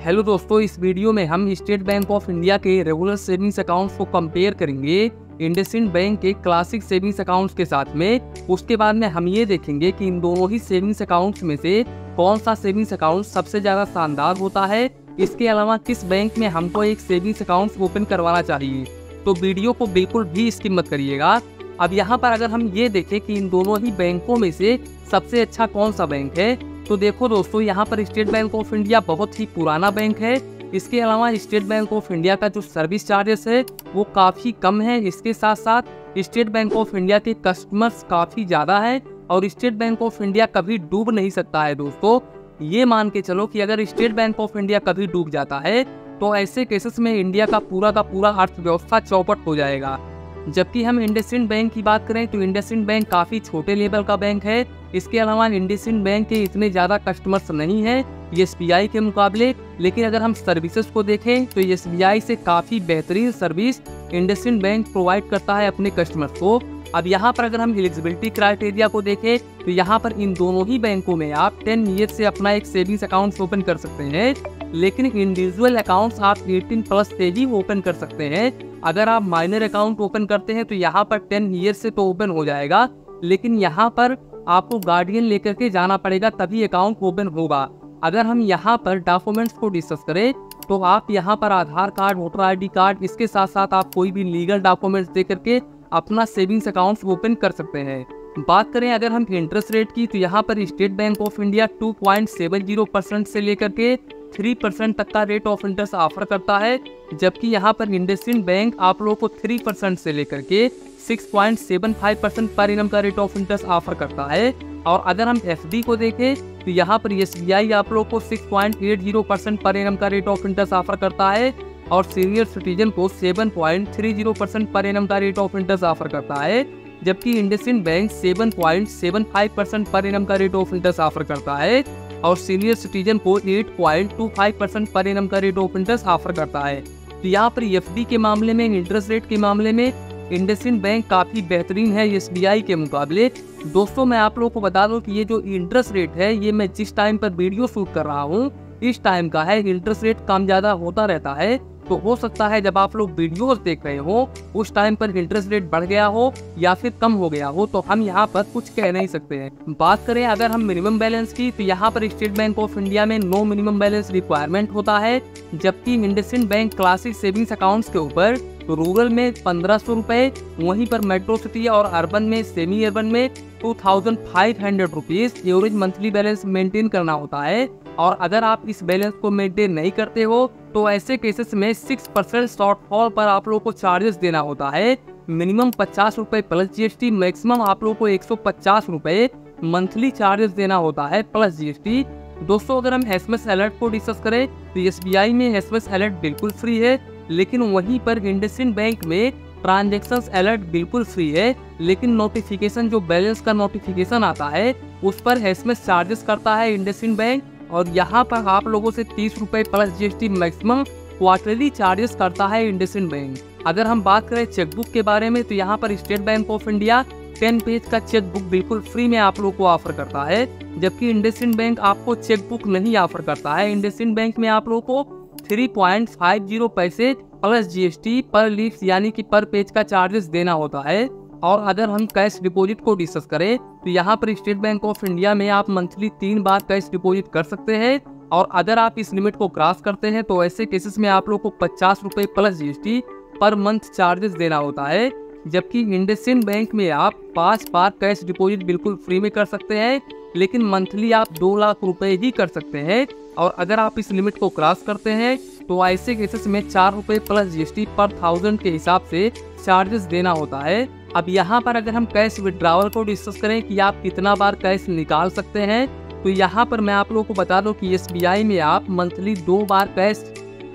Hello दोस्तों, इस video में हम स्टेट बैंक ऑफ इंडिया के रेगुलर सेविंग्स अकाउंट्स को कंपेयर करेंगे इंडसइंड बैंक के क्लासिक सेविंग्स अकाउंट्स के साथ में। उसके बाद में हम ये देखेंगे कि इन दोनों ही सेविंग्स अकाउंट्स में से कौन सा सेविंग्स अकाउंट सबसे ज़्यादा शानदार होता है। इसके अलावा किस बैंक में हमको एक सेविंग्स अकाउंट ओपन करवाना चाहिए, तो वीडियो को बिल्कुल भी स्किप मत करिएगा। अब यहाँ पर अगर हम ये देखें कि इन दोनों ही बैंकों में से सबसे अच्छा कौन सा बैंक है, तो देखो दोस्तों, यहाँ पर स्टेट बैंक ऑफ इंडिया बहुत ही पुराना बैंक है। इसके अलावा स्टेट बैंक ऑफ इंडिया का जो सर्विस चार्जेस है वो काफ़ी कम है। इसके साथ साथ स्टेट बैंक ऑफ इंडिया के कस्टमर्स काफ़ी ज़्यादा है और स्टेट बैंक ऑफ इंडिया कभी डूब नहीं सकता है। दोस्तों, ये मान के चलो कि अगर स्टेट बैंक ऑफ इंडिया कभी डूब जाता है तो ऐसे केसेस में इंडिया का पूरा अर्थव्यवस्था चौपट हो जाएगा। जबकि हम इंडसइंड बैंक की बात करें तो इंडसइंड बैंक काफ़ी छोटे लेवल का बैंक है। इसके अलावा इंडसइंड बैंक के इतने ज़्यादा कस्टमर्स नहीं हैं एसबीआई के मुकाबले, लेकिन अगर हम सर्विसेज को देखें तो एसबीआई से काफ़ी बेहतरीन सर्विस इंडसइंड बैंक प्रोवाइड करता है अपने कस्टमर्स को। अब यहाँ पर अगर हम एलिजिबिलिटी क्राइटेरिया को देखें तो यहाँ पर इन दोनों ही बैंकों में आप 10 ईयर से अपना एक सेविंग्स अकाउंट ओपन कर सकते हैं, लेकिन इंडिविजुअल अकाउंट्स आप 18+ से ही ओपन कर सकते हैं। अगर आप माइनर अकाउंट ओपन करते हैं तो यहाँ पर 10 ईयर से तो ओपन हो जाएगा, लेकिन यहाँ पर आपको गार्डियन लेकर के जाना पड़ेगा तभी अकाउंट ओपन होगा। अगर हम यहाँ पर डॉक्यूमेंट्स को डिस्कस करें तो आप यहाँ पर आधार कार्ड, वोटर ID कार्ड, इसके साथ साथ आप कोई भी लीगल डॉक्यूमेंट्स दे करके अपना सेविंग्स अकाउंट ओपन कर सकते हैं। बात करें अगर हम इंटरेस्ट रेट की तो यहाँ पर स्टेट बैंक ऑफ इंडिया 2.70% से लेकर के 3% तक का रेट ऑफ इंटरेस्ट ऑफर करता है, जबकि यहाँ पर इंडसइंड बैंक आप लोगों को 3% से लेकर के 6.75% पर एनम का रेट ऑफ इंटरेस्ट ऑफर करता है। और अगर हम एफडी को देखें तो यहाँ पर एसबीआई आप लोगों को 6.80% पर एनम का रेट ऑफ इंटरेस्ट ऑफर करता है और सीनियर सिटीजन को 7.30% पर एनम का रेट ऑफ इंटरेस्ट ऑफर करता है, जबकि इंडसइंड बैंक 7.75% पर एनम का रेट ऑफ इंटरेस्ट ऑफर करता है और सीनियर सिटीजन को 8.25% पर एनम का रेट ऑफ इंटरेस्ट ऑफर करता है। तो यहाँ पर एफडी के मामले में, इंटरेस्ट रेट के मामले में इंडसइंड बैंक काफ़ी बेहतरीन है एसबीआई के मुकाबले। दोस्तों, मैं आप लोगों को बता दूं कि ये जो इंटरेस्ट रेट है ये मैं जिस टाइम पर वीडियो शूट कर रहा हूँ इस टाइम का है। इंटरेस्ट रेट कम ज़्यादा होता रहता है, तो हो सकता है जब आप लोग वीडियोस देख रहे हो उस टाइम पर इंटरेस्ट रेट बढ़ गया हो या फिर कम हो गया हो, तो हम यहाँ पर कुछ कह नहीं सकते हैं। बात करें अगर हम मिनिमम बैलेंस की तो यहाँ पर स्टेट बैंक ऑफ इंडिया में नो मिनिमम बैलेंस रिक्वायरमेंट होता है, जबकि IndusInd bank classic savings accounts के ऊपर रूरल में 1500 रुपये, वहीं पर मेट्रो सिटी और अर्बन में, सेमी अर्बन में 2500 rupees average monthly balance maintain करना होता है। और अगर आप इस बैलेंस को मेंटेन नहीं करते हो तो ऐसे केसेस में 6% शॉर्टफॉल पर आप लोगों को चार्जेस देना होता है। मिनिमम 50 रुपये प्लस जीएसटी, मैक्सिमम आप लोगों को 150 रुपये मंथली चार्जेस देना होता है प्लस जीएसटी। दोस्तों, अगर हम एसएमएस अलर्ट को डिस्कस करें तो एसबीआई में एसएमएस अलर्ट बिल्कुल फ्री है, लेकिन वहीं पर इंडसइंड बैंक में ट्रांजैक्शंस अलर्ट बिल्कुल फ्री है, लेकिन नोटिफिकेशन जो बैलेंस का नोटिफिकेशन आता है उस पर एसएमएस चार्जेस करता है इंडसइंड बैंक, और यहाँ पर आप लोगों से 30 रुपये plus GST maximum quarterly charges करता है इंडसइंड बैंक। अगर हम बात करें चेकबुक के बारे में तो यहाँ पर state bank of India 10 page का चेकबुक बिल्कुल फ्री में आप लोगों को ऑफर करता है, जबकि इंडसइंड बैंक आपको चेकबुक नहीं ऑफर करता है। इंडसइंड बैंक में आप लोगों को 3.50 पैसे प्लस जीएसटी पर लीफ यानी कि पर पेज का चार्जेस देना होता है। और अगर हम कैश डिपॉजिट को डिस्कस करें तो यहाँ पर स्टेट बैंक ऑफ इंडिया में आप मंथली 3 बार कैश डिपॉजिट कर सकते हैं, और अगर आप इस लिमिट को क्रॉस करते हैं तो ऐसे केसेस में आप लोग को 50 रुपये plus GST per month charges देना होता है, जबकि इंडसइंड बैंक में आप 5 बार कैश डिपॉजिट बिल्कुल फ्री में कर सकते हैं, लेकिन मंथली आप 2 लाख रुपए ही कर सकते हैं। और अगर आप इस लिमिट को क्रॉस करते हैं तो ऐसे केसेस में 4 रुपये प्लस जीएसटी पर 1000 के हिसाब से चार्जेस देना होता है। अब यहाँ पर अगर हम कैश विड्रॉवल को डिस्कस करें कि आप कितना बार कैश निकाल सकते हैं, तो यहाँ पर मैं आप लोगों को बता दूं कि एसबीआई में आप मंथली 2 बार कैश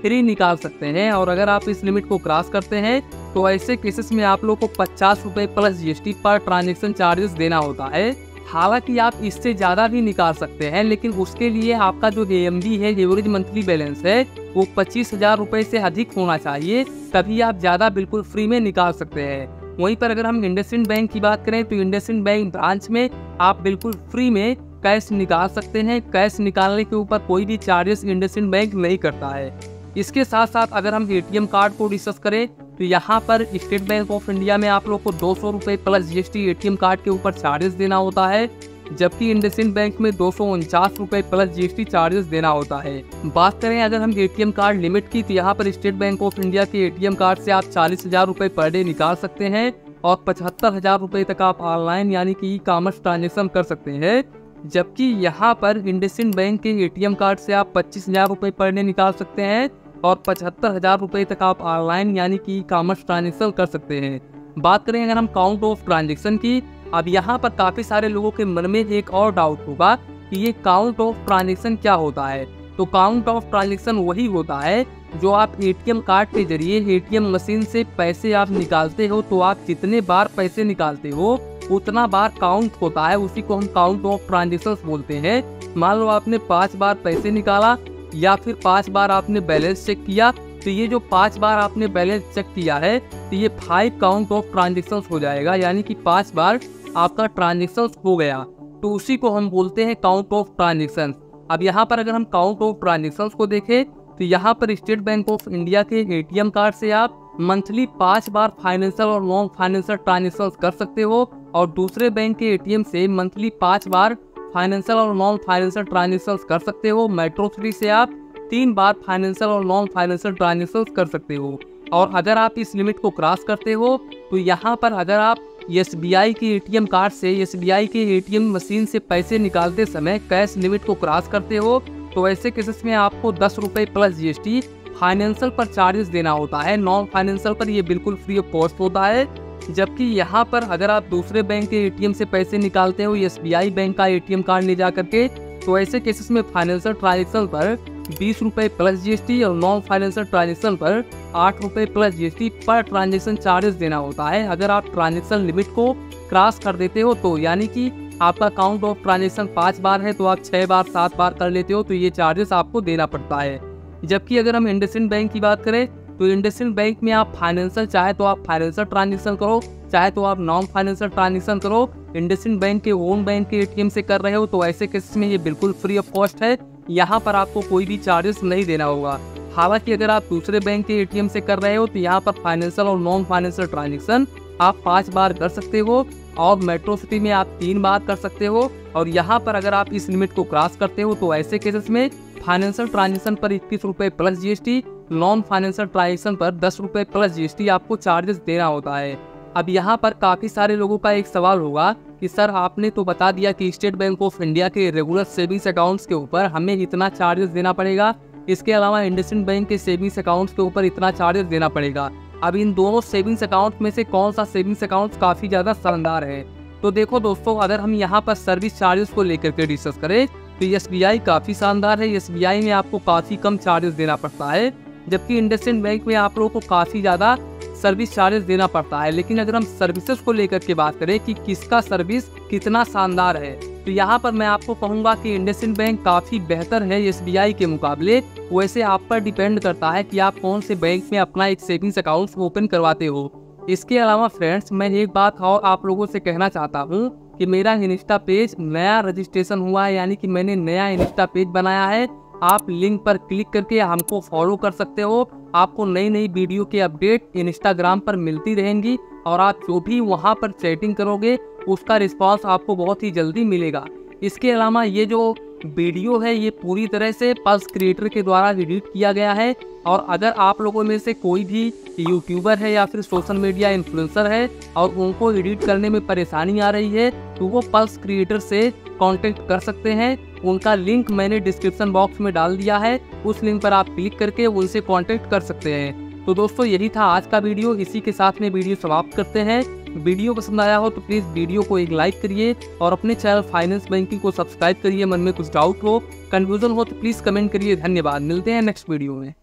फ्री निकाल सकते हैं, और अगर आप इस लिमिट को क्रॉस करते हैं तो ऐसे केसेस में आप लोगों को 50 रुपये plus GST per transaction charges देना होता है। हालांकि आप इससे ज़्यादा भी निकाल सकते हैं, लेकिन उसके लिए आपका जो एएमबी है, एवरेज मंथली बैलेंस है, वो 25,000 रुपये से अधिक होना चाहिए, तभी आप ज़्यादा बिल्कुल फ्री में निकाल सकते हैं। वहीं पर अगर हम इंडसइंड बैंक की बात करें तो इंडसइंड बैंक ब्रांच में आप बिल्कुल फ्री में कैश निकाल सकते हैं। कैश निकालने के ऊपर कोई भी चार्जेस इंडसइंड बैंक नहीं करता है। इसके साथ साथ अगर हम एटीएम कार्ड को डिस्कस करें तो यहाँ पर स्टेट बैंक ऑफ इंडिया में आप लोग को 200 रुपये प्लस जीएसटी एटीएम कार्ड के ऊपर चार्जेस देना होता है, जबकि इंडसइंड बैंक में 249 रुपये प्लस जीएसटी चार्जेस देना होता है। बात करें अगर हम एटीएम कार्ड लिमिट की तो यहाँ पर स्टेट बैंक ऑफ इंडिया के एटीएम कार्ड से आप 40,000 रुपये पर डे निकाल सकते हैं और 75,000 रुपये तक आप ऑनलाइन यानी कि ई कॉमर्स ट्रांजेक्शन कर सकते हैं, जबकि यहाँ पर इंडसइंड बैंक के एटीएम कार्ड से आप 25,000 रुपये पर डे निकाल सकते हैं और 75,000 रुपये तक आप ऑनलाइन यानी कि ई कॉमर्स ट्रांजेक्शन कर सकते हैं। बात करें अगर हम काउंट ऑफ ट्रांजेक्शन की, अब यहाँ पर काफ़ी सारे लोगों के मन में एक और डाउट होगा कि ये काउंट ऑफ ट्रांजेक्शन क्या होता है। तो काउंट ऑफ ट्रांजेक्शन वही होता है जो आप एटीएम कार्ड के जरिए एटीएम मशीन से पैसे आप निकालते हो, तो आप जितने बार पैसे निकालते हो उतना बार काउंट होता है, उसी को हम काउंट ऑफ ट्रांजेक्शन बोलते हैं। मान लो आपने 5 बार पैसे निकाला या फिर 5 बार आपने बैलेंस चेक किया, तो ये जो 5 बार आपने बैलेंस चेक किया है तो ये 5 काउंट ऑफ ट्रांजेक्शन हो जाएगा, यानी कि 5 बार आपका ट्रांजेक्शन हो गया, तो उसी को हम बोलते हैं काउंट ऑफ ट्रांजेक्शन। अब यहाँ पर अगर हम काउंट ऑफ ट्रांजेक्शन को देखें तो यहाँ पर स्टेट बैंक ऑफ इंडिया के एटीएम कार्ड से आप मंथली 5 बार फाइनेंशियल और नॉन फाइनेंशियल ट्रांजेक्शन कर सकते हो और दूसरे बैंक के एटीएम से मंथली 5 बार फाइनेंशियल और नॉन फाइनेंशियल ट्रांजेक्शन कर सकते हो। मेट्रो सिटी से आप 3 बार फाइनेंशियल और नॉन फाइनेंशियल ट्रांजेक्शन कर सकते हो। और अगर आप इस लिमिट को क्रॉस करते हो तो यहाँ पर अगर आप एसबीआई के एटीएम कार्ड से एसबीआई के एटीएम मशीन से पैसे निकालते समय कैश लिमिट को क्रॉस करते हो तो ऐसे केसेस में आपको 10 रुपये प्लस जीएसटी फाइनेंशियल पर चार्जेस देना होता है। नॉन फाइनेंशियल पर ये बिल्कुल फ्री ऑफ कॉस्ट होता है। जबकि यहाँ पर अगर आप दूसरे बैंक के एटीएम से पैसे निकालते हो एसबीआई बैंक का एटीएम कार्ड ले जा करके, तो ऐसे केसेस में फाइनेंशियल ट्रांजेक्शन पर 20 रुपये प्लस जीएसटी और नॉन फाइनेंशियल ट्रांजेक्शन पर 8 रुपये plus GST per transaction charges देना होता है। अगर आप ट्रांजेक्शन लिमिट को क्रॉस कर देते हो तो यानी कि आपका काउंट ऑफ ट्रांजेक्शन 5 बार है तो आप 6 बार 7 बार कर लेते हो तो ये चार्जेस आपको देना पड़ता है। जबकि अगर हम इंडसइंड बैंक की बात करें तो इंडसइंड बैंक में आप फाइनेंशियल चाहे तो आप फाइनेंशियल ट्रांजेक्शन करो, चाहे तो आप नॉन फाइनेंशियल ट्रांजेक्शन करो। इंडसइंड बैंक के ओन बैंक के एटीएम से कर रहे हो तो ऐसे केसेस में ये बिल्कुल फ्री ऑफ कॉस्ट है, यहाँ पर आपको कोई भी चार्जेस नहीं देना होगा। हालांकि अगर आप दूसरे बैंक के एटीएम से कर रहे हो तो यहाँ पर फाइनेंशियल और नॉन फाइनेंशियल ट्रांजेक्शन आप 5 बार कर सकते हो और मेट्रो सिटी में आप 3 बार कर सकते हो। और यहाँ पर अगर आप इस लिमिट को क्रॉस करते हो तो ऐसे केसेस में फाइनेंशियल ट्रांजेक्शन पर 21 रुपये plus GST, non financial transaction पर 10 रुपये प्लस जीएसटी आपको चार्जेस देना होता है। अब यहाँ पर काफ़ी सारे लोगों का एक सवाल होगा कि सर आपने तो बता दिया कि स्टेट बैंक ऑफ इंडिया के रेगुलर सेविंग्स अकाउंट्स के ऊपर हमें इतना चार्जेस देना पड़ेगा, इसके अलावा इंडसइंड बैंक के सेविंग्स अकाउंट्स के ऊपर इतना चार्जेस देना पड़ेगा। अब इन दोनों सेविंग्स अकाउंट में से कौन सा सेविंग्स अकाउंट काफ़ी ज़्यादा शानदार है? तो देखो दोस्तों, अगर हम यहाँ पर सर्विस चार्जेस को लेकर के डिस्कस करें तो एसबीआई काफ़ी शानदार है। एसबीआई में आपको काफ़ी कम चार्जेस देना पड़ता है, जबकि इंडसइंड बैंक में आप लोगों को काफ़ी ज़्यादा सर्विस चार्जेस देना पड़ता है। लेकिन अगर हम सर्विसेज को लेकर के बात करें कि किसका सर्विस कितना शानदार है, तो यहाँ पर मैं आपको कहूँगा कि इंडसइंड बैंक काफ़ी बेहतर है एसबीआई के मुकाबले। वैसे आप पर डिपेंड करता है कि आप कौन से बैंक में अपना एक सेविंग्स अकाउंट ओपन करवाते हो। इसके अलावा फ्रेंड्स, मैं एक बात और आप लोगों से कहना चाहता हूँ कि मेरा इंस्टा पेज नया रजिस्ट्रेशन हुआ है, यानी कि मैंने नया इंस्टा पेज बनाया है। आप लिंक पर क्लिक करके हमको फॉलो कर सकते हो। आपको नई नई वीडियो के अपडेट इंस्टाग्राम पर मिलती रहेंगी और आप जो भी वहां पर चैटिंग करोगे उसका रिस्पांस आपको बहुत ही जल्दी मिलेगा। इसके अलावा ये जो वीडियो है ये पूरी तरह से पल्स क्रिएटर के द्वारा एडिट किया गया है और अगर आप लोगों में से कोई भी यूट्यूबर है या फिर सोशल मीडिया इन्फ्लुएंसर है और उनको एडिट करने में परेशानी आ रही है तो वो पल्स क्रिएटर से कांटेक्ट कर सकते हैं। उनका लिंक मैंने डिस्क्रिप्शन बॉक्स में डाल दिया है, उस लिंक पर आप क्लिक करके उनसे कांटेक्ट कर सकते हैं। तो दोस्तों, यही था आज का वीडियो। इसी के साथ में वीडियो समाप्त करते हैं। वीडियो पसंद आया हो तो प्लीज़ वीडियो को एक लाइक करिए और अपने चैनल फाइनेंस बैंकिंग को सब्सक्राइब करिए। मन में कुछ डाउट हो, कंफ्यूजन हो तो प्लीज़ कमेंट करिए। धन्यवाद, मिलते हैं नेक्स्ट वीडियो में।